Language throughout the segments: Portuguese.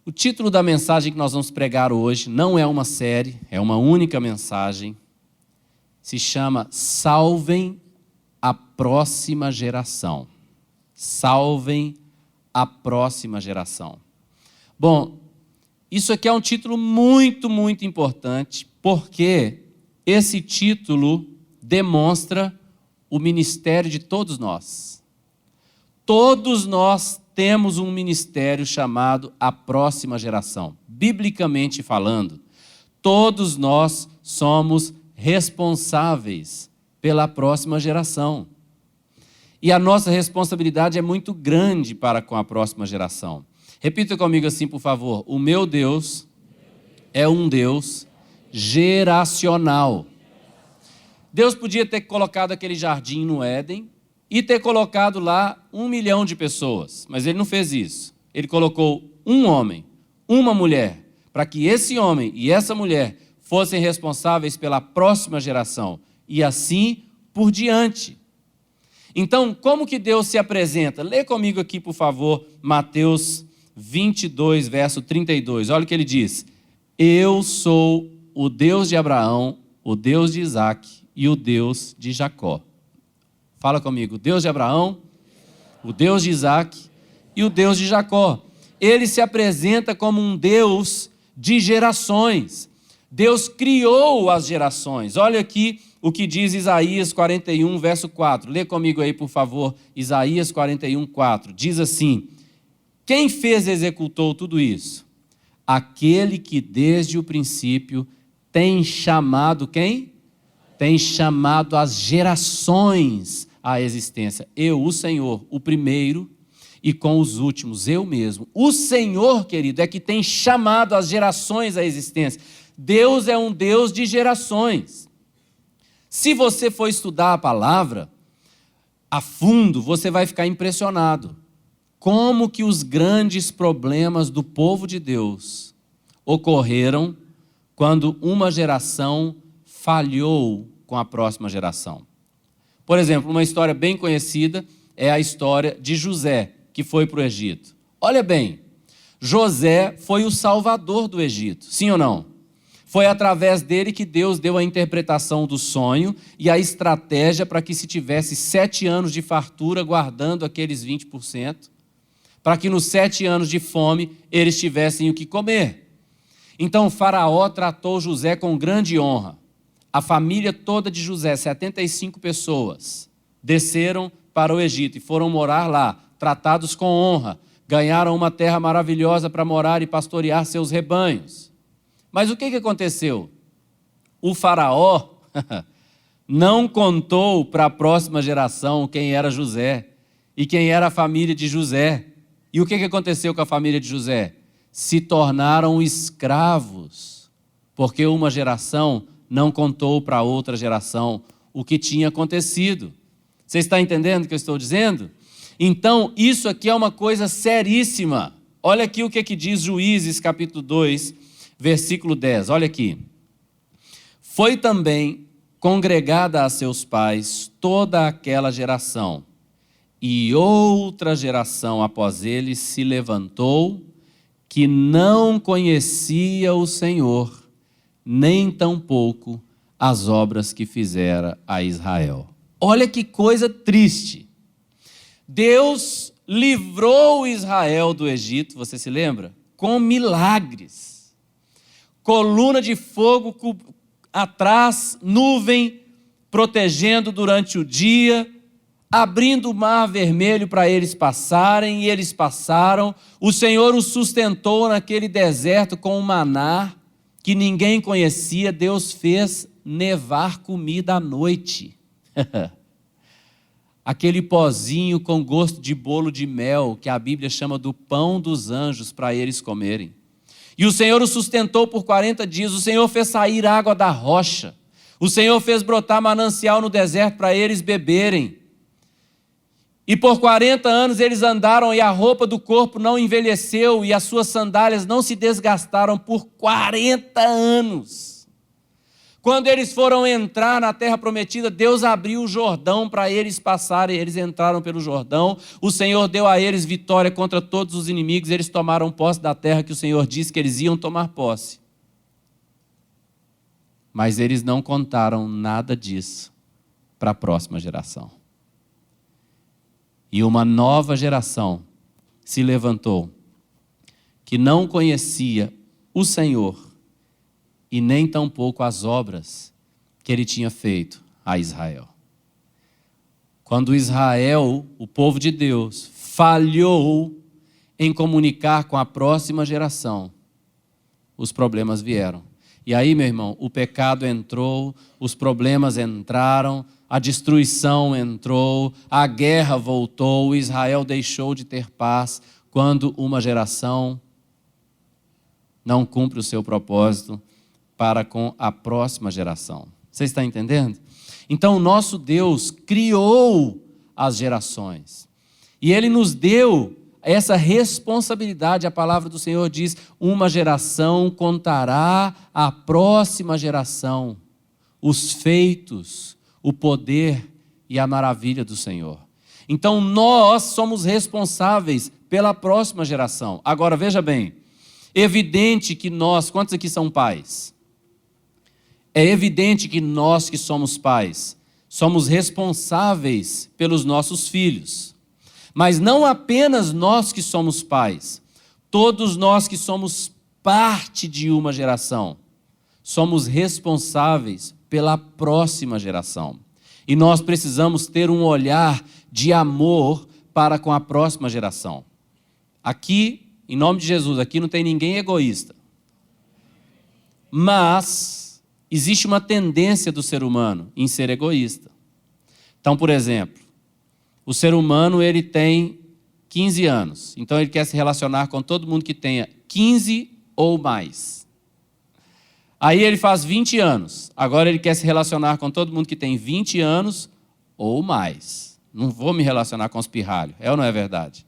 O título da mensagem que nós vamos pregar hoje não é uma série, é uma única mensagem. Se chama Salvem a Próxima Geração. Salvem a Próxima Geração. Bom, isso aqui é um título muito, muito importante, porque esse título demonstra o ministério de todos nós. Todos nós temos um ministério chamado a próxima geração. Biblicamente falando, todos nós somos responsáveis pela próxima geração. E a nossa responsabilidade é muito grande para com a próxima geração. Repita comigo assim, por favor. O meu Deus é um Deus geracional. Deus podia ter colocado aquele jardim no Éden e ter colocado lá 1 milhão de pessoas, mas ele não fez isso. Ele colocou um homem, uma mulher, para que esse homem e essa mulher fossem responsáveis pela próxima geração, e assim por diante. Então, como que Deus se apresenta? Lê comigo aqui, por favor, Mateus 22, verso 32. Olha o que ele diz. Eu sou o Deus de Abraão, o Deus de Isaac e o Deus de Jacó. Fala comigo, o Deus de Abraão, o Deus de Isaac e o Deus de Jacó. Ele se apresenta como um Deus de gerações. Deus criou as gerações. Olha aqui o que diz Isaías 41, verso 4. Lê comigo aí, por favor, Isaías 41, 4. Diz assim, quem fez e executou tudo isso? Aquele que desde o princípio tem chamado quem? Tem chamado as gerações à existência. Eu, o Senhor, o primeiro, e com os últimos, eu mesmo. O Senhor, querido, é que tem chamado as gerações à existência. Deus é um Deus de gerações. Se você for estudar a palavra a fundo, você vai ficar impressionado. Como que os grandes problemas do povo de Deus ocorreram quando uma geração falhou com a próxima geração. Por exemplo, uma história bem conhecida é a história de José, que foi para o Egito. Olha bem, José foi o salvador do Egito, sim ou não? Foi através dele que Deus deu a interpretação do sonho e a estratégia para que se tivesse 7 anos de fartura guardando aqueles 20%, para que nos 7 anos de fome eles tivessem o que comer. Então o faraó tratou José com grande honra. A família toda de José, 75 pessoas, desceram para o Egito e foram morar lá, tratados com honra. Ganharam uma terra maravilhosa para morar e pastorear seus rebanhos. Mas o que aconteceu? O faraó não contou para a próxima geração quem era José e quem era a família de José. E o que aconteceu com a família de José? Se tornaram escravos, porque uma geração não contou para outra geração o que tinha acontecido. Você está entendendo o que eu estou dizendo? Então, isso aqui é uma coisa seríssima. Olha aqui o que diz Juízes, capítulo 2, versículo 10. Olha aqui. Foi também congregada a seus pais toda aquela geração, e outra geração após eles se levantou, que não conhecia o Senhor, nem tampouco as obras que fizera a Israel. Olha que coisa triste. Deus livrou Israel do Egito, você se lembra? Com milagres. Coluna de fogo atrás, nuvem protegendo durante o dia, abrindo o mar vermelho para eles passarem, e eles passaram. O Senhor os sustentou naquele deserto com um maná que ninguém conhecia. Deus fez nevar comida à noite. Aquele pozinho com gosto de bolo de mel, que a Bíblia chama do pão dos anjos, para eles comerem. E o Senhor os sustentou por 40 dias, o Senhor fez sair água da rocha, o Senhor fez brotar manancial no deserto para eles beberem. E por 40 anos eles andaram e a roupa do corpo não envelheceu e as suas sandálias não se desgastaram por 40 anos. Quando eles foram entrar na terra prometida, Deus abriu o Jordão para eles passarem, eles entraram pelo Jordão, o Senhor deu a eles vitória contra todos os inimigos, eles tomaram posse da terra que o Senhor disse que eles iam tomar posse. Mas eles não contaram nada disso para a próxima geração. E uma nova geração se levantou, que não conhecia o Senhor e nem tampouco as obras que ele tinha feito a Israel. Quando Israel, o povo de Deus, falhou em comunicar com a próxima geração, os problemas vieram. E aí, meu irmão, o pecado entrou, os problemas entraram, a destruição entrou, a guerra voltou, Israel deixou de ter paz quando uma geração não cumpre o seu propósito para com a próxima geração. Você está entendendo? Então, o nosso Deus criou as gerações. E Ele nos deu essa responsabilidade. A palavra do Senhor diz: uma geração contará à próxima geração os feitos, o poder e a maravilha do Senhor. Então, nós somos responsáveis pela próxima geração. Agora, veja bem, evidente que nós, quantos aqui são pais? É evidente que nós que somos pais, somos responsáveis pelos nossos filhos. Mas não apenas nós que somos pais, todos nós que somos parte de uma geração, somos responsáveis pela próxima geração. E nós precisamos ter um olhar de amor para com a próxima geração. Aqui, em nome de Jesus, aqui não tem ninguém egoísta. Mas existe uma tendência do ser humano em ser egoísta. Então, por exemplo, o ser humano ele tem 15 anos, então ele quer se relacionar com todo mundo que tenha 15 ou mais. Aí ele faz 20 anos, agora ele quer se relacionar com todo mundo que tem 20 anos ou mais. Não vou me relacionar com os pirralhos, é ou não é verdade?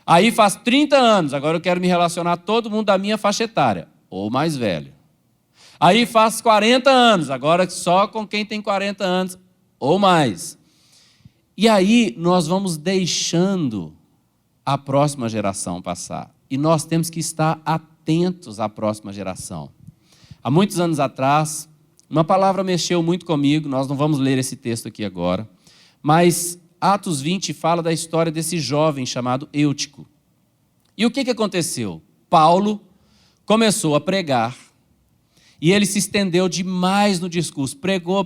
Aí faz 30 anos, agora eu quero me relacionar com todo mundo da minha faixa etária, ou mais velho. Aí faz 40 anos, agora só com quem tem 40 anos ou mais. E aí nós vamos deixando a próxima geração passar. E nós temos que estar atentos à próxima geração. Há muitos anos atrás, uma palavra mexeu muito comigo, nós não vamos ler esse texto aqui agora, mas Atos 20 fala da história desse jovem chamado Eutico. E o que aconteceu? Paulo começou a pregar, e ele se estendeu demais no discurso. Pregou,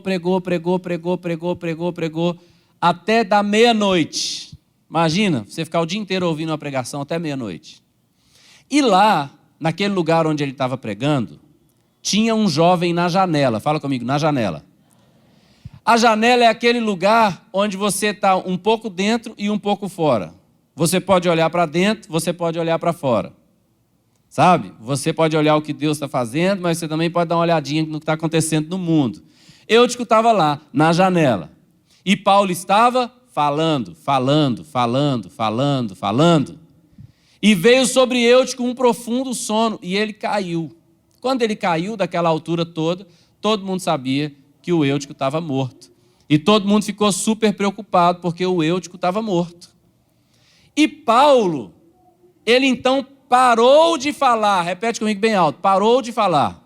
até da meia-noite. Imagina, você ficar o dia inteiro ouvindo uma pregação até meia-noite. E lá, naquele lugar onde ele estava pregando, tinha um jovem na janela. Fala comigo, na janela. A janela é aquele lugar onde você está um pouco dentro e um pouco fora. Você pode olhar para dentro, você pode olhar para fora. Sabe? Você pode olhar o que Deus está fazendo, mas você também pode dar uma olhadinha no que está acontecendo no mundo. Eutico estava lá, na janela. E Paulo estava falando. E veio sobre Eutico um profundo sono, e ele caiu. Quando ele caiu daquela altura toda, todo mundo sabia que o Eutico estava morto. E todo mundo ficou super preocupado, porque o Eutico estava morto. E Paulo, ele então parou de falar, repete comigo bem alto, parou de falar.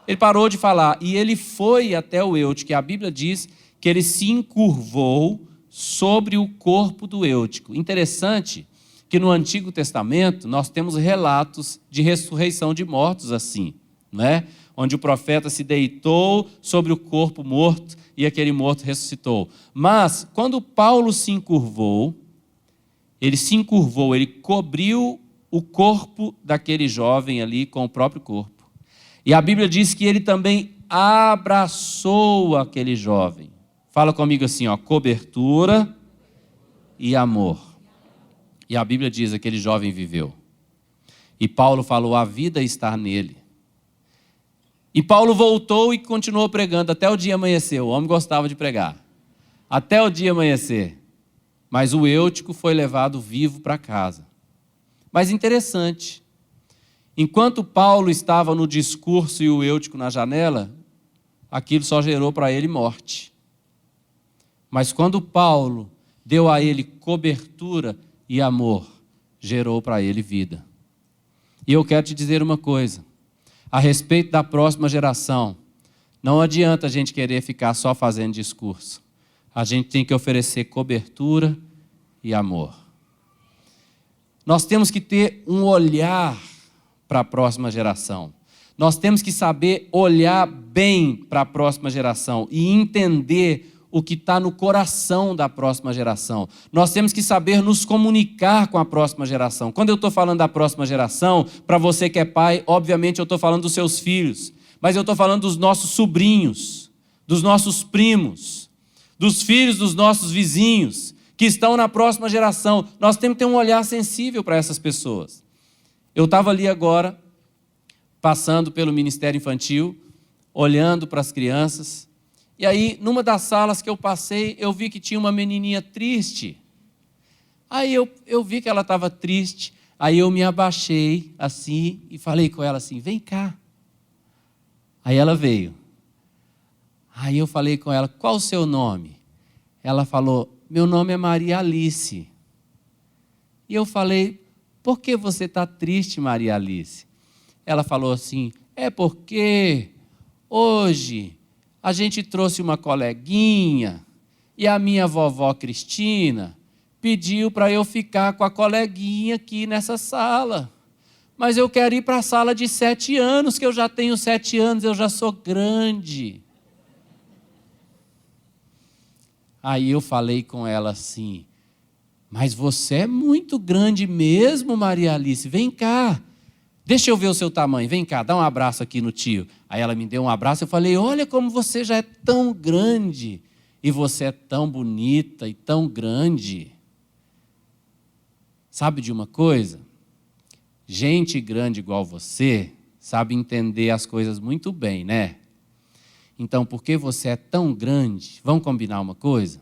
Ele parou de falar e ele foi até o Eutico, que a Bíblia diz que ele se encurvou sobre o corpo do Eutico. Interessante que no Antigo Testamento nós temos relatos de ressurreição de mortos assim, né? Onde o profeta se deitou sobre o corpo morto e aquele morto ressuscitou. Mas quando Paulo se encurvou, ele cobriu o corpo daquele jovem ali com o próprio corpo. E a Bíblia diz que ele também abraçou aquele jovem. Fala comigo assim, ó, cobertura e amor. E a Bíblia diz que aquele jovem viveu. E Paulo falou, a vida está nele. E Paulo voltou e continuou pregando até o dia amanhecer. O homem gostava de pregar. Até o dia amanhecer. Mas o Eutico foi levado vivo para casa. Mas interessante, enquanto Paulo estava no discurso e o Eutico na janela, aquilo só gerou para ele morte. Mas quando Paulo deu a ele cobertura e amor, gerou para ele vida. E eu quero te dizer uma coisa, a respeito da próxima geração, não adianta a gente querer ficar só fazendo discurso. A gente tem que oferecer cobertura e amor. Nós temos que ter um olhar para a próxima geração. Nós temos que saber olhar bem para a próxima geração e entender o que está no coração da próxima geração. Nós temos que saber nos comunicar com a próxima geração. Quando eu estou falando da próxima geração, para você que é pai, obviamente eu estou falando dos seus filhos, mas eu estou falando dos nossos sobrinhos, dos nossos primos, dos filhos dos nossos vizinhos, que estão na próxima geração. Nós temos que ter um olhar sensível para essas pessoas. Eu estava ali agora, passando pelo Ministério Infantil, olhando para as crianças, e aí, numa das salas que eu passei, eu vi que tinha uma menininha triste. Aí eu vi que ela estava triste, aí eu me abaixei assim e falei com ela assim, vem cá. Aí ela veio. Aí eu falei com ela, qual o seu nome? Ela falou, meu nome é Maria Alice. E eu falei, por que você está triste, Maria Alice? Ela falou assim, é porque hoje a gente trouxe uma coleguinha e a minha vovó Cristina pediu para eu ficar com a coleguinha aqui nessa sala. Mas eu quero ir para a sala de 7 anos, que eu já tenho 7 anos, eu já sou grande. Aí eu falei com ela assim, mas você é muito grande mesmo, Maria Alice, vem cá. Deixa eu ver o seu tamanho, vem cá, dá um abraço aqui no tio. Aí ela me deu um abraço, eu falei, olha como você já é tão grande, e você é tão bonita e tão grande. Sabe de uma coisa? Gente grande igual você, sabe entender as coisas muito bem, né? Então, porque você é tão grande, vamos combinar uma coisa?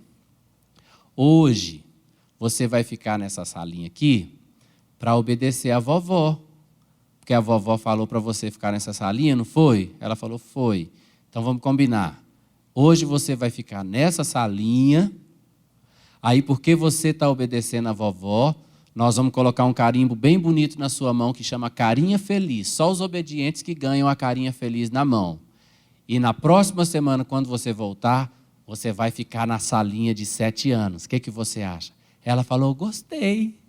Hoje, você vai ficar nessa salinha aqui para obedecer a vovó. Porque a vovó falou para você ficar nessa salinha, não foi? Ela falou, foi. Então vamos combinar. Hoje você vai ficar nessa salinha, aí porque você está obedecendo a vovó, nós vamos colocar um carimbo bem bonito na sua mão que chama carinha feliz. Só os obedientes que ganham a carinha feliz na mão. E na próxima semana, quando você voltar, você vai ficar na salinha de 7 anos. O que você acha? Ela falou, gostei.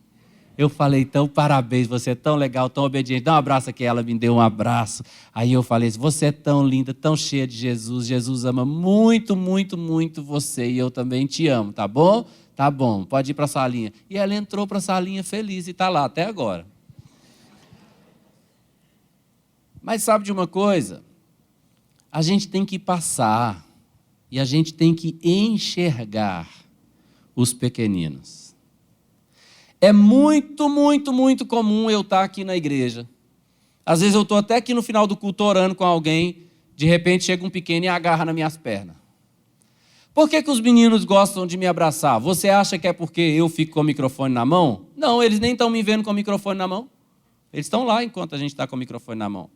Eu falei, então, parabéns, você é tão legal, tão obediente. Dá um abraço aqui. Ela me deu um abraço. Aí eu falei, você é tão linda, tão cheia de Jesus. Jesus ama muito, muito, muito você. E eu também te amo, tá bom? Tá bom, pode ir para a salinha. E ela entrou para a salinha feliz e está lá até agora. Mas sabe de uma coisa? A gente tem que passar e a gente tem que enxergar os pequeninos. É muito, muito, muito comum eu estar aqui na igreja. Às vezes eu estou até aqui no final do culto orando com alguém, de repente chega um pequeno e agarra nas minhas pernas. Por que os meninos gostam de me abraçar? Você acha que é porque eu fico com o microfone na mão? Não, eles nem estão me vendo com o microfone na mão. Eles estão lá enquanto a gente está com o microfone na mão.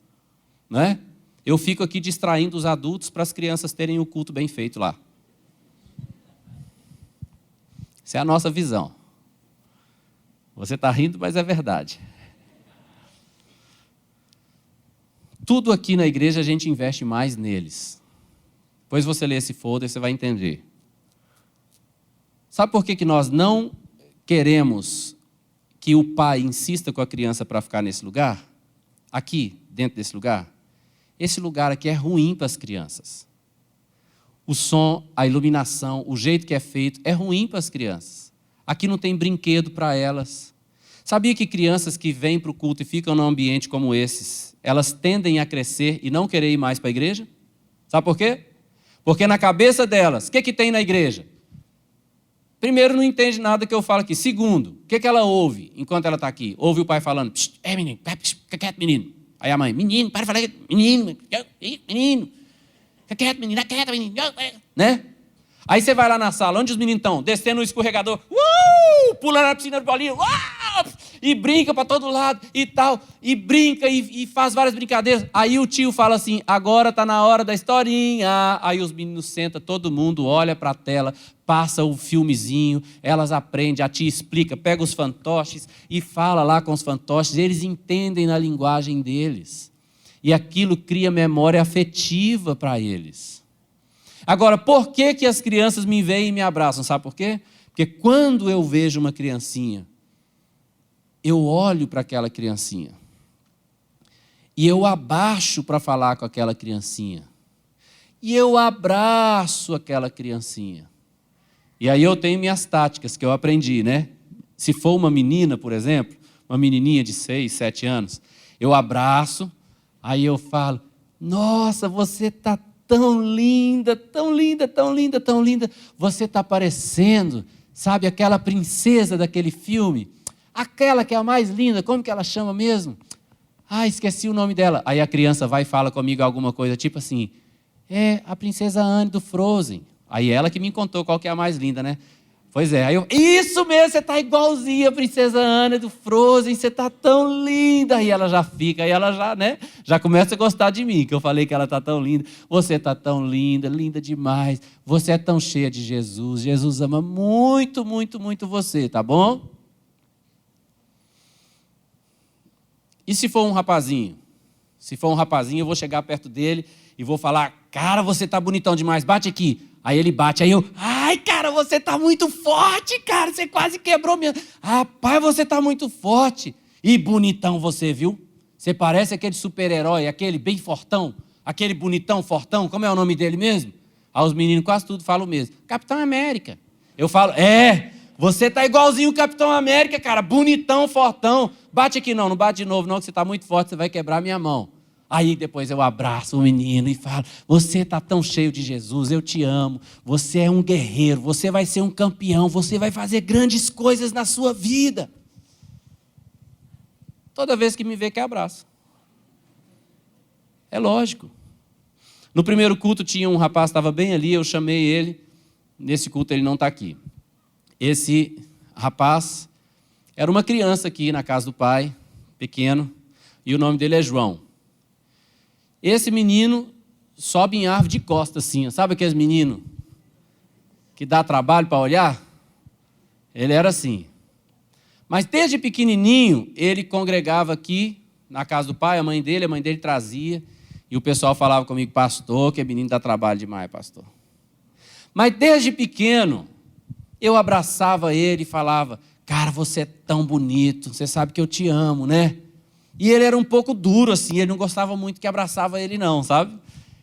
Não é? Eu fico aqui distraindo os adultos para as crianças terem o culto bem feito lá. Essa é a nossa visão. Você está rindo, mas é verdade. Tudo aqui na igreja a gente investe mais neles. Depois você lê esse folder e você vai entender. Sabe por que nós não queremos que o pai insista com a criança para ficar nesse lugar? Aqui, dentro desse lugar? Esse lugar aqui é ruim para as crianças. O som, a iluminação, o jeito que é feito é ruim para as crianças. Aqui não tem brinquedo para elas. Sabia que crianças que vêm para o culto e ficam num ambiente como esses, elas tendem a crescer e não querer ir mais para a igreja? Sabe por quê? Porque na cabeça delas, o que tem na igreja? Primeiro, não entende nada que eu falo aqui. Segundo, o que ela ouve enquanto ela está aqui? Ouve o pai falando, menino, fica quieto, menino. Aí a mãe, menino, para de falar, menino, fica quieto, menino, né? Aí você vai lá na sala, onde os meninos estão? Descendo o escorregador, pulando na piscina de bolinha, e brinca para todo lado e tal, e brinca e faz várias brincadeiras. Aí o tio fala assim, agora está na hora da historinha. Aí os meninos sentam, todo mundo olha para a tela, passa o filmezinho, elas aprendem, a tia explica, pega os fantoches e fala lá com os fantoches, eles entendem na linguagem deles. E aquilo cria memória afetiva para eles. Agora, por que as crianças me veem e me abraçam? Sabe por quê? Porque quando eu vejo uma criancinha, eu olho para aquela criancinha e eu abaixo para falar com aquela criancinha e eu abraço aquela criancinha. E aí eu tenho minhas táticas que eu aprendi, né? Se for uma menina, por exemplo, uma menininha de 6, 7 anos, eu abraço, aí eu falo, nossa, você está tão linda, tão linda, tão linda, tão linda. Você está parecendo, sabe, aquela princesa daquele filme. Aquela que é a mais linda, como que ela chama mesmo? Ah, esqueci o nome dela. Aí a criança vai e fala comigo alguma coisa, tipo assim, é a princesa Anne do Frozen. Aí ela que me contou qual que é a mais linda, né? Pois é, aí eu, isso mesmo, você está igualzinha a princesa Anne do Frozen, você está tão linda. Aí ela já fica, aí ela já, né, já começa a gostar de mim, que eu falei que ela está tão linda. Você está tão linda, linda demais. Você é tão cheia de Jesus. Jesus ama muito, muito, muito você, tá bom? E se for um rapazinho? Se for um rapazinho, eu vou chegar perto dele e vou falar, cara, você está bonitão demais, bate aqui. Aí ele bate, aí eu, ai, cara, você está muito forte, cara, você quase quebrou minha... Rapaz, você está muito forte. E bonitão você, viu? Você parece aquele super-herói, aquele bem fortão, aquele bonitão, fortão, como é o nome dele mesmo? Aí os meninos quase tudo falam o mesmo, Capitão América. Eu falo, você está igualzinho o Capitão América, cara, bonitão, fortão. Bate aqui não bate de novo não, que você está muito forte, você vai quebrar minha mão. Aí depois eu abraço o menino e falo, você está tão cheio de Jesus, eu te amo, você é um guerreiro, você vai ser um campeão, você vai fazer grandes coisas na sua vida. Toda vez que me vê, que abraço. É lógico. No primeiro culto tinha um rapaz, estava bem ali, eu chamei ele, nesse culto ele não está aqui. Esse rapaz era uma criança aqui na casa do pai, pequeno, e o nome dele é João. Esse menino sobe em árvore de costa assim, sabe aqueles meninos que dá trabalho para olhar? Ele era assim. Mas desde pequenininho, ele congregava aqui na casa do pai, a mãe dele trazia, e o pessoal falava comigo, pastor, que menino dá trabalho demais, pastor. Mas desde pequeno, eu abraçava ele e falava, cara, você é tão bonito, você sabe que eu te amo, né? E ele era um pouco duro, assim, ele não gostava muito que abraçava ele não, sabe?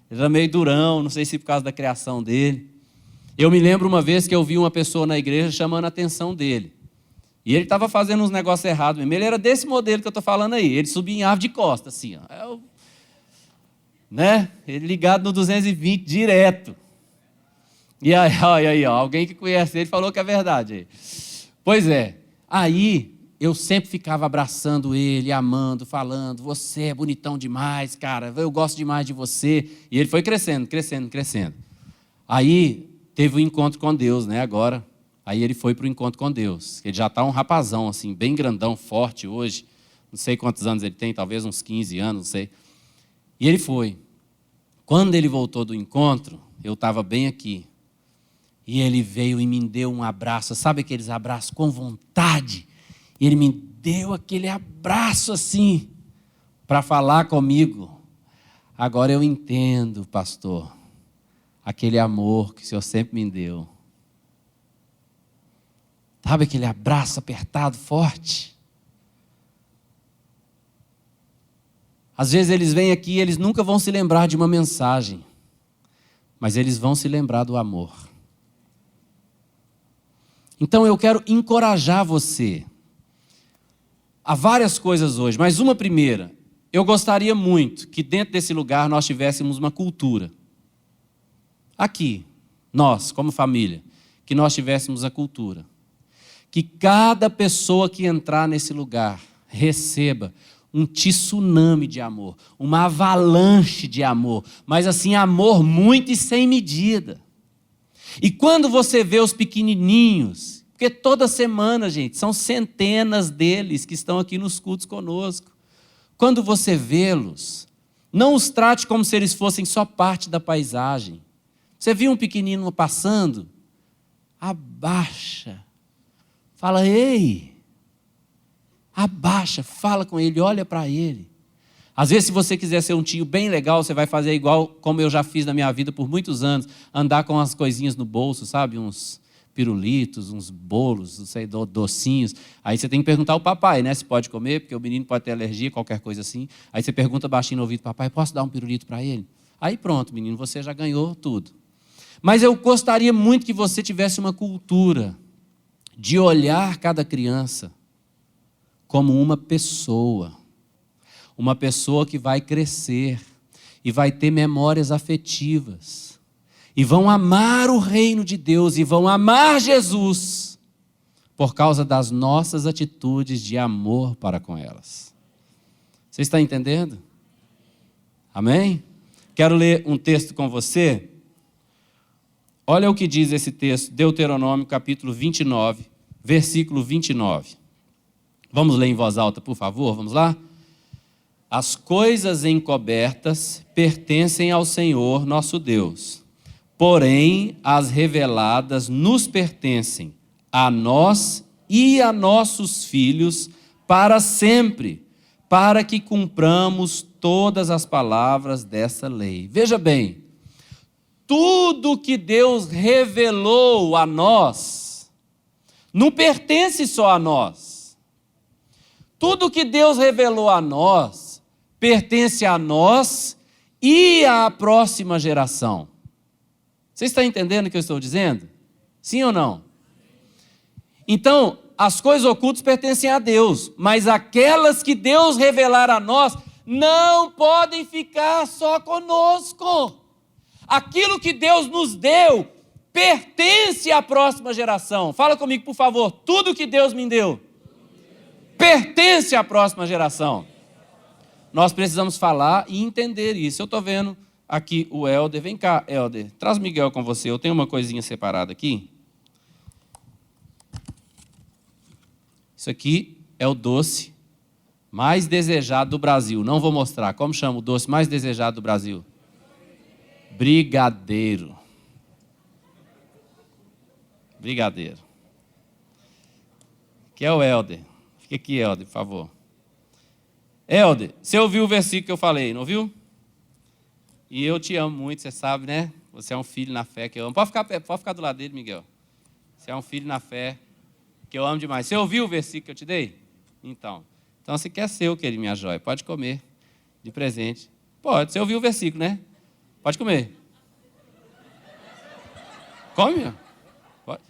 Ele era meio durão, não sei se por causa da criação dele. Eu me lembro uma vez que eu vi uma pessoa na igreja chamando a atenção dele. E ele estava fazendo uns negócios errados mesmo. Ele era desse modelo que eu estou falando aí. Ele subia em árvore de costa, assim, ó. Né? Ele ligado no 220 direto. E aí, ó, alguém que conhece ele falou que é verdade. Aí. Pois é. Aí eu sempre ficava abraçando ele, amando, falando, você é bonitão demais, cara, eu gosto demais de você. E ele foi crescendo, crescendo, crescendo. Aí teve o encontro com Deus, né, agora. Aí ele foi para o encontro com Deus. Ele já está um rapazão, assim, bem grandão, forte hoje. Não sei quantos anos ele tem, talvez uns 15 anos, não sei. E ele foi. Quando ele voltou do encontro, eu estava bem aqui. E ele veio e me deu um abraço. Sabe aqueles abraços com vontade? E ele me deu aquele abraço assim, para falar comigo. Agora eu entendo, pastor, aquele amor que o Senhor sempre me deu. Sabe aquele abraço apertado, forte? Às vezes eles vêm aqui e eles nunca vão se lembrar de uma mensagem, mas eles vão se lembrar do amor. Então eu quero encorajar você. Há várias coisas hoje, mas uma primeira, eu gostaria muito que dentro desse lugar nós tivéssemos uma cultura. Aqui, nós, como família, que nós tivéssemos a cultura. Que cada pessoa que entrar nesse lugar receba um tsunami de amor, uma avalanche de amor, mas assim, amor muito e sem medida. E quando você vê os pequenininhos, Porque toda semana, gente, são centenas deles que estão aqui nos cultos conosco. Quando você vê-los, não os trate como se eles fossem só parte da paisagem. Você viu um pequenino passando? Abaixa. Fala, ei. Abaixa, fala com ele, olha para ele. Às vezes, se você quiser ser um tio bem legal, você vai fazer igual como eu já fiz na minha vida por muitos anos. Andar com as coisinhas no bolso, sabe? Uns pirulitos, uns bolos, não sei, docinhos. Aí você tem que perguntar ao papai, né? Se pode comer, porque o menino pode ter alergia, qualquer coisa assim. Aí você pergunta baixinho no ouvido, papai, posso dar um pirulito para ele? Aí pronto, menino, você já ganhou tudo. Mas eu gostaria muito que você tivesse uma cultura de olhar cada criança como uma pessoa que vai crescer e vai ter memórias afetivas e vão amar o reino de Deus e vão amar Jesus por causa das nossas atitudes de amor para com elas. Você está entendendo? Amém? Quero ler um texto com você. Olha o que diz esse texto, Deuteronômio capítulo 29, versículo 29. Vamos ler em voz alta, por favor, vamos lá? As coisas encobertas pertencem ao Senhor nosso Deus, porém as reveladas nos pertencem, a nós e a nossos filhos para sempre, para que cumpramos todas as palavras dessa lei. Veja bem, tudo que Deus revelou a nós, não pertence só a nós. Tudo que Deus revelou a nós, pertence a nós e à próxima geração. Você está entendendo o que eu estou dizendo? Sim ou não? Então, as coisas ocultas pertencem a Deus, mas aquelas que Deus revelar a nós, não podem ficar só conosco. Aquilo que Deus nos deu pertence à próxima geração. Fala comigo, por favor. Tudo que Deus me deu pertence à próxima geração. Nós precisamos falar e entender isso. Eu estou vendo aqui o Helder. Vem cá, Helder. Traz o Miguel com você. Eu tenho uma coisinha separada aqui. Isso aqui é o doce mais desejado do Brasil. Não vou mostrar. Como chama o doce mais desejado do Brasil? Brigadeiro. Brigadeiro. Aqui é o Helder. Fica aqui, Helder, por favor. Helder, você ouviu o versículo que eu falei, não ouviu? E eu te amo muito, você sabe, né? Você é um filho na fé que eu amo. Pode ficar do lado dele, Miguel. Você é um filho na fé que eu amo demais. Você ouviu o versículo que eu te dei? Então você quer ser o querido, minha joia. Pode comer de presente. Pode, você ouviu o versículo, né? Pode comer. Come, meu. Pode.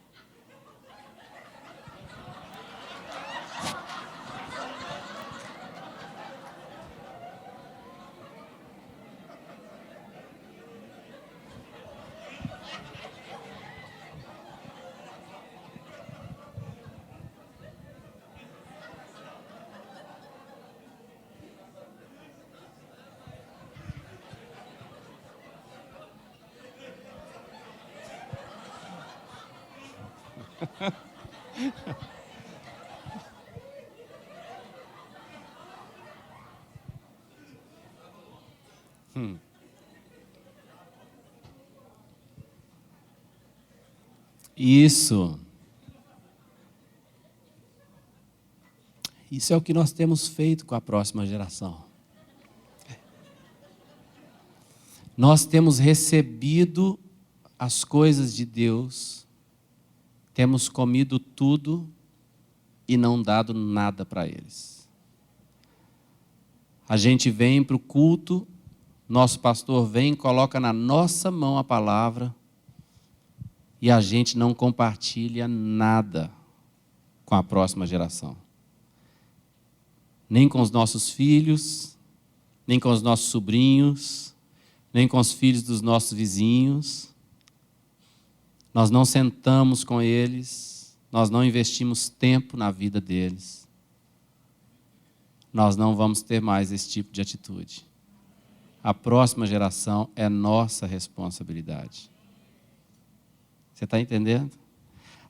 Isso é o que nós temos feito com a próxima geração. Nós temos recebido as coisas de Deus, temos comido tudo e não dado nada para eles. A gente vem para o culto, nosso pastor vem, coloca na nossa mão a palavra e a gente não compartilha nada com a próxima geração. Nem com os nossos filhos, nem com os nossos sobrinhos, nem com os filhos dos nossos vizinhos. Nós não sentamos com eles, nós não investimos tempo na vida deles. Nós não vamos ter mais esse tipo de atitude. A próxima geração é nossa responsabilidade. Você está entendendo?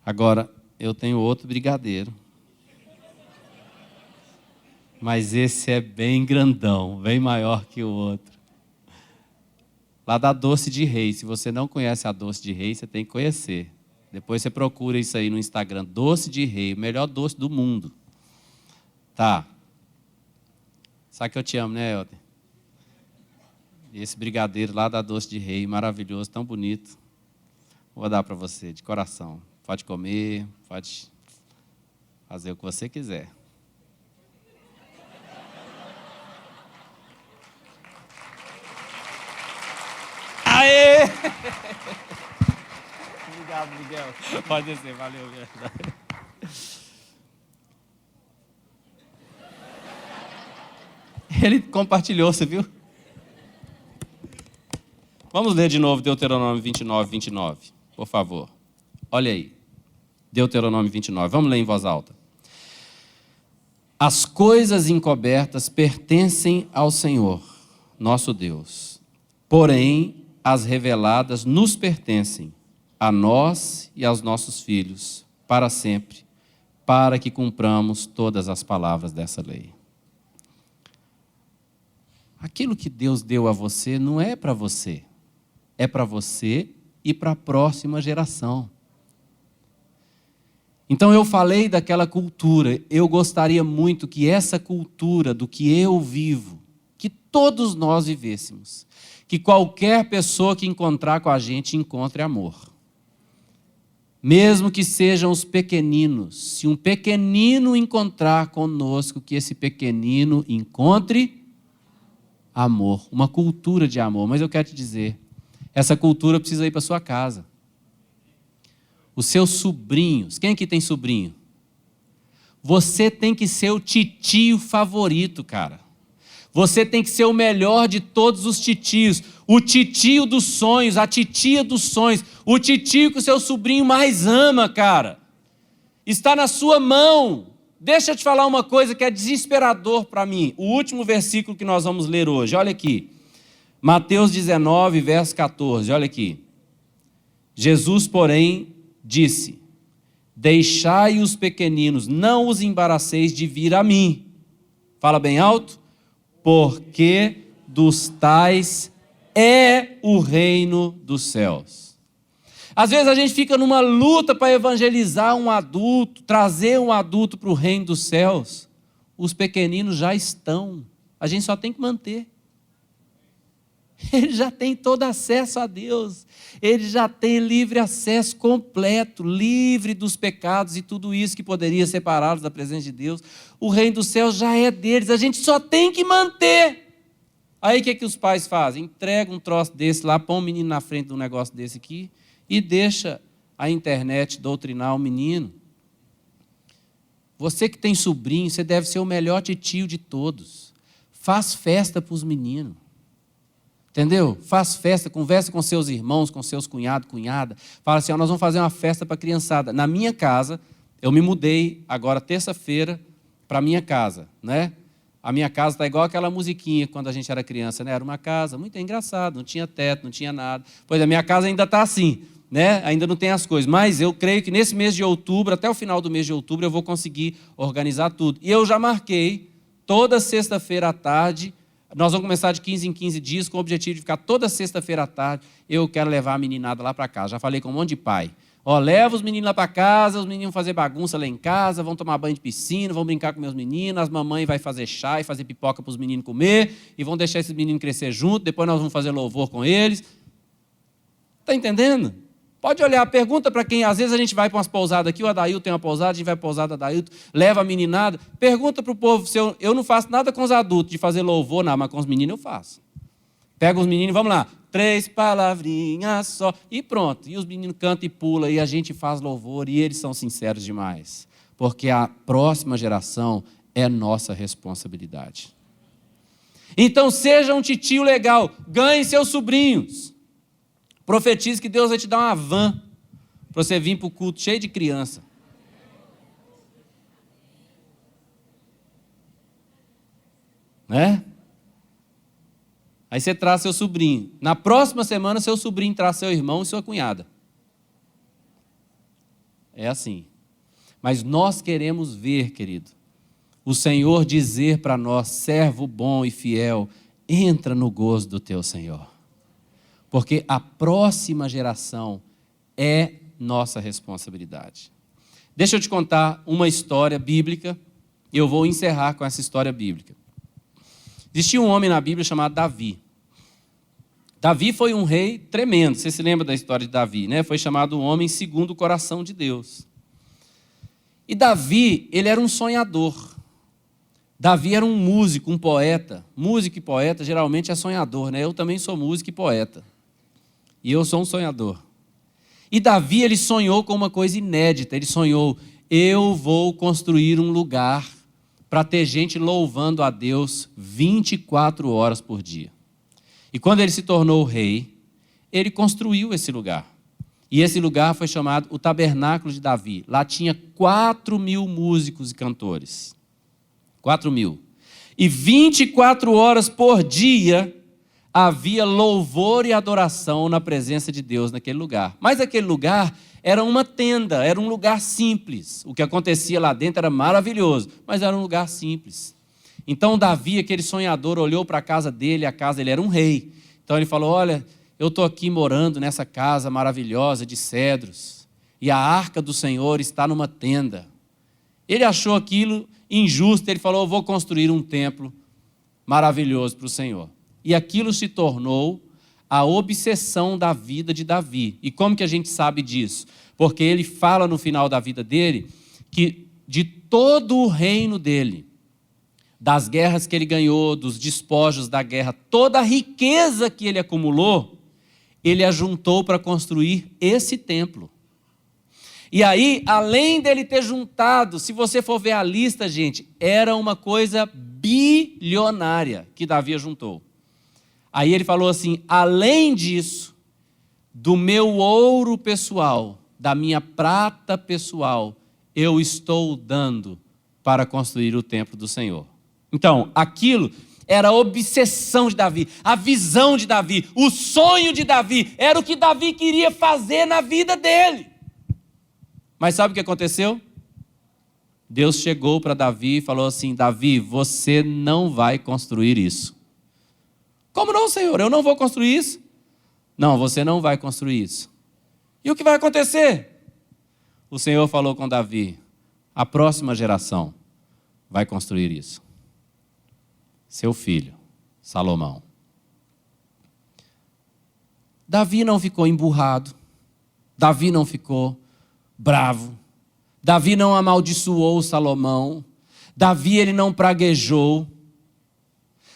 Agora, eu tenho outro brigadeiro. Mas esse é bem grandão, bem maior que o outro. Lá da Doce de Rei. Se você não conhece a Doce de Rei, você tem que conhecer. Depois você procura isso aí no Instagram. Doce de Rei, o melhor doce do mundo. Tá. Sabe que eu te amo, né, Helder? Esse brigadeiro lá da Doce de Rei, maravilhoso, tão bonito. Vou dar para você, de coração. Pode comer, pode fazer o que você quiser. Aê! Obrigado, Miguel. Pode descer, valeu. Ele compartilhou, você viu? Vamos ler de novo Deuteronômio 29, 29, por favor. Olha aí, Deuteronômio 29, vamos ler em voz alta. As coisas encobertas pertencem ao Senhor, nosso Deus. Porém, as reveladas nos pertencem, a nós e aos nossos filhos, para sempre, para que cumpramos todas as palavras dessa lei. Aquilo que Deus deu a você não é para você. É para você e para a próxima geração. Então eu falei daquela cultura, eu gostaria muito que essa cultura do que eu vivo, que todos nós vivêssemos, que qualquer pessoa que encontrar com a gente encontre amor. Mesmo que sejam os pequeninos, se um pequenino encontrar conosco, que esse pequenino encontre amor, uma cultura de amor. Mas eu quero te dizer, essa cultura precisa ir para sua casa. Os seus sobrinhos, quem aqui tem sobrinho? Você tem que ser o titio favorito, cara. Você tem que ser o melhor de todos os titios. O titio dos sonhos, a titia dos sonhos. O titio que o seu sobrinho mais ama, cara. Está na sua mão. Deixa eu te falar uma coisa que é desesperador para mim. O último versículo que nós vamos ler hoje, olha aqui. Mateus 19, verso 14, olha aqui. Jesus, porém, disse: deixai os pequeninos, não os embaraceis de vir a mim. Fala bem alto. Porque dos tais é o reino dos céus. Às vezes a gente fica numa luta para evangelizar um adulto, trazer um adulto para o reino dos céus. Os pequeninos já estão, a gente só tem que manter. Ele já tem todo acesso a Deus, ele já tem livre acesso completo, livre dos pecados e tudo isso que poderia separá-los da presença de Deus. O reino dos céus já é deles, a gente só tem que manter. Aí o que os pais fazem? Entrega um troço desse lá, põe um menino na frente de um negócio desse aqui e deixa a internet doutrinar o menino. Você que tem sobrinho, você deve ser o melhor titio de todos. Faz festa para os meninos. Entendeu? Faz festa, conversa com seus irmãos, com seus cunhados, cunhada. Fala assim, nós vamos fazer uma festa para a criançada. Na minha casa, eu me mudei agora terça-feira para a minha casa, né? A minha casa está igual aquela musiquinha quando a gente era criança, né? Era uma casa muito engraçada, não tinha teto, não tinha nada. Pois a minha casa ainda está assim, né? Ainda não tem as coisas. Mas eu creio que nesse mês de outubro, até o final do mês de outubro, eu vou conseguir organizar tudo. E eu já marquei toda sexta-feira à tarde. Nós vamos começar de 15 em 15 dias com o objetivo de ficar toda sexta-feira à tarde. Eu quero levar a meninada lá para casa. Já falei com um monte de pai. Leva os meninos lá para casa, os meninos vão fazer bagunça lá em casa, vão tomar banho de piscina, vão brincar com meus meninos, as mamães vão fazer chá e fazer pipoca para os meninos comer, e vão deixar esses meninos crescer juntos, depois nós vamos fazer louvor com eles. Está entendendo? Pode olhar, pergunta para quem, às vezes a gente vai para umas pousadas aqui, o Adailton tem uma pousada, a gente vai para a pousada da Adailton, leva a meninada, pergunta para o povo, se eu não faço nada com os adultos, de fazer louvor, não, mas com os meninos eu faço. Pega os meninos, vamos lá, 3 palavrinhas só, e pronto, e os meninos cantam e pulam, e a gente faz louvor, e eles são sinceros demais, porque a próxima geração é nossa responsabilidade. Então seja um titio legal, ganhe seus sobrinhos. Profetize que Deus vai te dar uma van para você vir para o culto cheio de criança. Né? Aí você traz seu sobrinho. Na próxima semana, seu sobrinho traz seu irmão e sua cunhada. É assim. Mas nós queremos ver, querido, o Senhor dizer para nós: servo bom e fiel, entra no gozo do teu Senhor. Porque a próxima geração é nossa responsabilidade. Deixa eu te contar uma história bíblica, e eu vou encerrar com essa história bíblica. Existia um homem na Bíblia chamado Davi. Davi foi um rei tremendo. Você se lembra da história de Davi, né? Foi chamado um homem segundo o coração de Deus. E Davi, ele era um sonhador. Davi era um músico, um poeta. Músico e poeta geralmente é sonhador, né? Eu também sou músico e poeta. E eu sou um sonhador. E Davi, ele sonhou com uma coisa inédita. Ele sonhou: eu vou construir um lugar para ter gente louvando a Deus 24 horas por dia. E quando ele se tornou rei, ele construiu esse lugar. E esse lugar foi chamado o Tabernáculo de Davi. Lá tinha 4.000 músicos e cantores. 4.000. E 24 horas por dia havia louvor e adoração na presença de Deus naquele lugar. Mas aquele lugar era uma tenda, era um lugar simples. O que acontecia lá dentro era maravilhoso, mas era um lugar simples. Então Davi, aquele sonhador, olhou para a casa dele, ele era um rei. Então ele falou: olha, eu estou aqui morando nessa casa maravilhosa de cedros, e a arca do Senhor está numa tenda. Ele achou aquilo injusto, ele falou: eu vou construir um templo maravilhoso para o Senhor. E aquilo se tornou a obsessão da vida de Davi. E como que a gente sabe disso? Porque ele fala no final da vida dele que de todo o reino dele, das guerras que ele ganhou, dos despojos da guerra, toda a riqueza que ele acumulou, ele ajuntou para construir esse templo. E aí, além dele ter juntado, se você for ver a lista, gente, era uma coisa bilionária que Davi juntou. Aí ele falou assim: além disso, do meu ouro pessoal, da minha prata pessoal, eu estou dando para construir o templo do Senhor. Então, aquilo era a obsessão de Davi, a visão de Davi, o sonho de Davi, era o que Davi queria fazer na vida dele. Mas sabe o que aconteceu? Deus chegou para Davi e falou assim: Davi, você não vai construir isso. Como não, Senhor? Eu não vou construir isso? Não, você não vai construir isso. E o que vai acontecer? O Senhor falou com Davi: a próxima geração vai construir isso. Seu filho, Salomão. Davi não ficou emburrado. Davi não ficou bravo. Davi não amaldiçoou Salomão. Davi, ele não praguejou.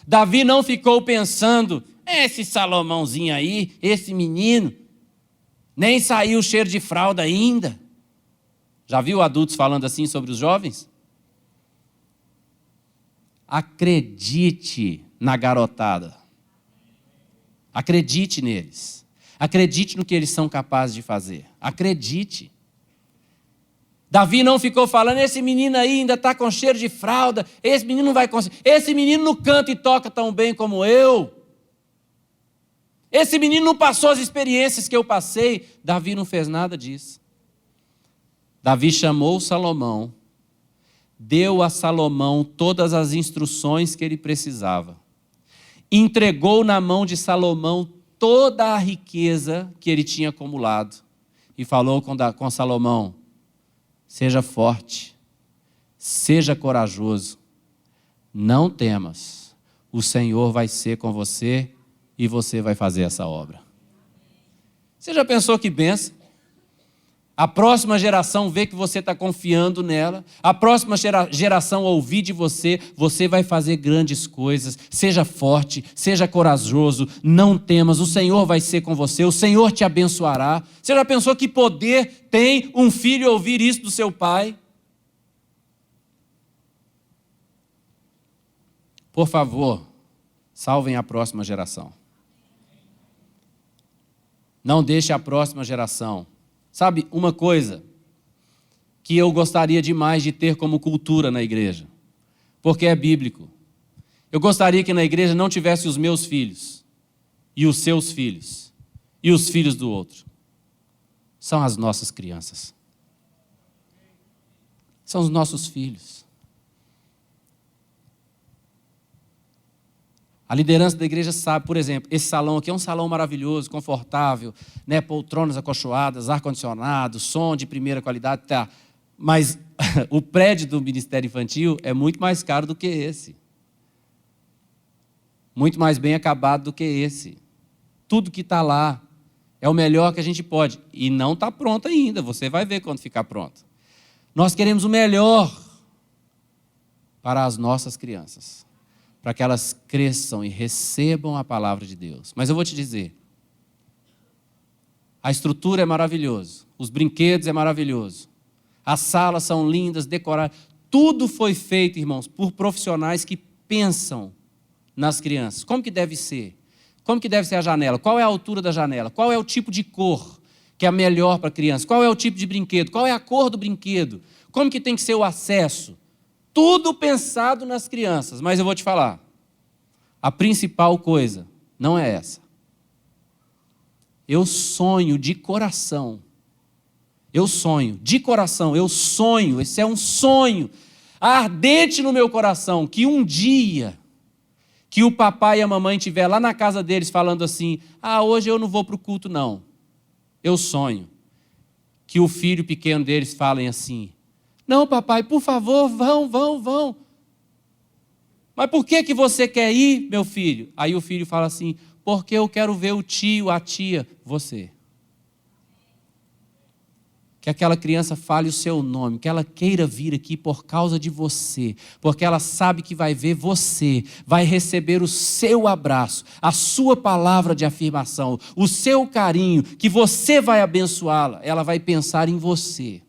Davi não ficou pensando: esse Salomãozinho aí, esse menino, nem saiu o cheiro de fralda ainda. Já viu adultos falando assim sobre os jovens? Acredite na garotada. Acredite neles. Acredite no que eles são capazes de fazer. Acredite. Davi não ficou falando: esse menino aí ainda está com cheiro de fralda, esse menino não vai conseguir, esse menino não canta e toca tão bem como eu, esse menino não passou as experiências que eu passei. Davi não fez nada disso. Davi chamou Salomão, deu a Salomão todas as instruções que ele precisava, entregou na mão de Salomão toda a riqueza que ele tinha acumulado e falou com Salomão: seja forte, seja corajoso, não temas, o Senhor vai ser com você e você vai fazer essa obra. Você já pensou que bênção? A próxima geração vê que você está confiando nela, a próxima geração ouvir de você, você vai fazer grandes coisas. Seja forte, seja corajoso, não temas, o Senhor vai ser com você, o Senhor te abençoará. Você já pensou que poder tem um filho ouvir isso do seu pai? Por favor, salvem a próxima geração. Não deixe a próxima geração. Sabe, uma coisa que eu gostaria demais de ter como cultura na igreja, porque é bíblico. Eu gostaria que na igreja não tivesse os meus filhos, e os seus filhos, e os filhos do outro. São as nossas crianças. São os nossos filhos. A liderança da igreja sabe, por exemplo, esse salão aqui é um salão maravilhoso, confortável, né? Poltronas acolchoadas, ar-condicionado, som de primeira qualidade, tá. Mas o prédio do Ministério Infantil é muito mais caro do que esse. Muito mais bem acabado do que esse. Tudo que está lá é o melhor que a gente pode. E não está pronto ainda, você vai ver quando ficar pronto. Nós queremos o melhor para as nossas crianças, para que elas cresçam e recebam a palavra de Deus. Mas eu vou te dizer, a estrutura é maravilhosa, os brinquedos é maravilhoso, as salas são lindas, decoradas, tudo foi feito, irmãos, por profissionais que pensam nas crianças. Como que deve ser? Como que deve ser a janela? Qual é a altura da janela? Qual é o tipo de cor que é melhor para a criança? Qual é o tipo de brinquedo? Qual é a cor do brinquedo? Como que tem que ser o acesso? Tudo pensado nas crianças. Mas eu vou te falar, a principal coisa não é essa. Eu sonho de coração. Esse é um sonho ardente no meu coração, que um dia que o papai e a mamãe estiver lá na casa deles falando assim, hoje eu não vou para o culto não. Eu sonho que o filho pequeno deles falem assim, não papai, por favor, vão. Mas por que você quer ir, meu filho? Aí o filho fala assim, porque eu quero ver o tio, a tia, você. Que aquela criança fale o seu nome, que ela queira vir aqui por causa de você, porque ela sabe que vai ver você, vai receber o seu abraço, a sua palavra de afirmação, o seu carinho, que você vai abençoá-la, ela vai pensar em você.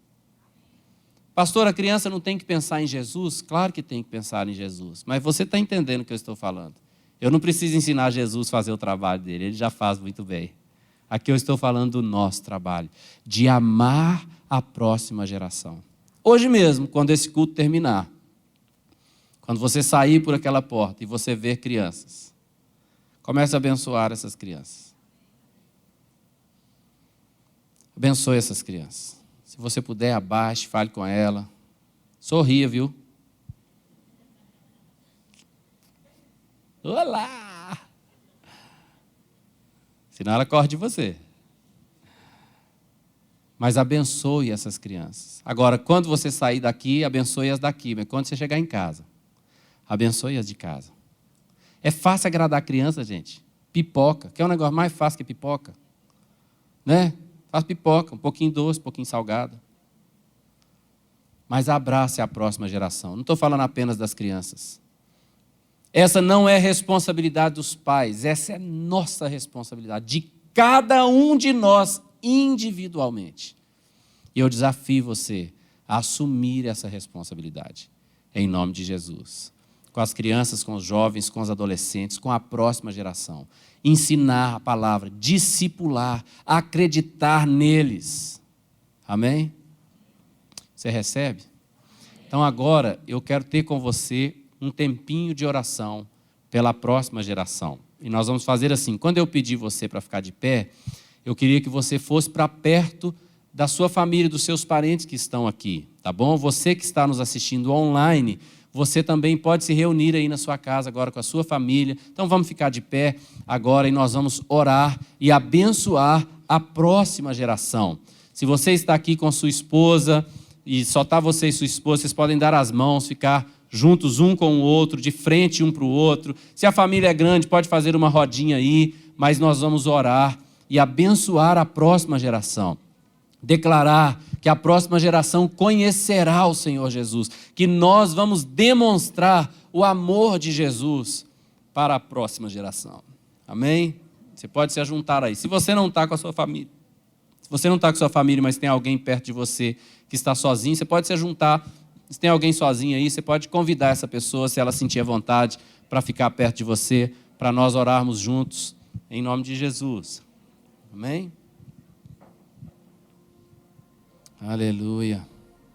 Pastor, a criança não tem que pensar em Jesus? Claro que tem que pensar em Jesus, mas você está entendendo o que eu estou falando. Eu não preciso ensinar Jesus a fazer o trabalho dele, ele já faz muito bem. Aqui eu estou falando do nosso trabalho, de amar a próxima geração. Hoje mesmo, quando esse culto terminar, quando você sair por aquela porta e você ver crianças, comece a abençoar essas crianças. Abençoe essas crianças. Se você puder, abaixe, fale com ela. Sorria, viu? Olá! Senão ela corre de você. Mas abençoe essas crianças. Agora, quando você sair daqui, abençoe as daqui. Mas quando você chegar em casa, abençoe as de casa. É fácil agradar a criança, gente. Pipoca. Quer um negócio mais fácil que pipoca? Né? Faz pipoca, um pouquinho doce, um pouquinho salgada. Mas abrace a próxima geração. Não estou falando apenas das crianças. Essa não é responsabilidade dos pais, essa é nossa responsabilidade, de cada um de nós individualmente. E eu desafio você a assumir essa responsabilidade, em nome de Jesus. Com as crianças, com os jovens, com os adolescentes, com a próxima geração. Ensinar a palavra, discipular, acreditar neles. Amém? Você recebe? Então agora eu quero ter com você um tempinho de oração pela próxima geração. E nós vamos fazer assim, quando eu pedir você para ficar de pé, eu queria que você fosse para perto da sua família, dos seus parentes que estão aqui, tá bom? Você que está nos assistindo online, você também pode se reunir aí na sua casa agora com a sua família. Então vamos ficar de pé agora e nós vamos orar e abençoar a próxima geração. Se você está aqui com sua esposa e só está você e sua esposa, vocês podem dar as mãos, ficar juntos um com o outro, de frente um para o outro. Se a família é grande, pode fazer uma rodinha aí, mas nós vamos orar e abençoar a próxima geração. Declarar que a próxima geração conhecerá o Senhor Jesus, que nós vamos demonstrar o amor de Jesus para a próxima geração. Amém? Você pode se ajuntar aí. Se você não está com a sua família, mas tem alguém perto de você que está sozinho, você pode se juntar. Se tem alguém sozinho aí, você pode convidar essa pessoa, se ela sentir vontade, para ficar perto de você, para nós orarmos juntos, em nome de Jesus. Amém? Aleluia.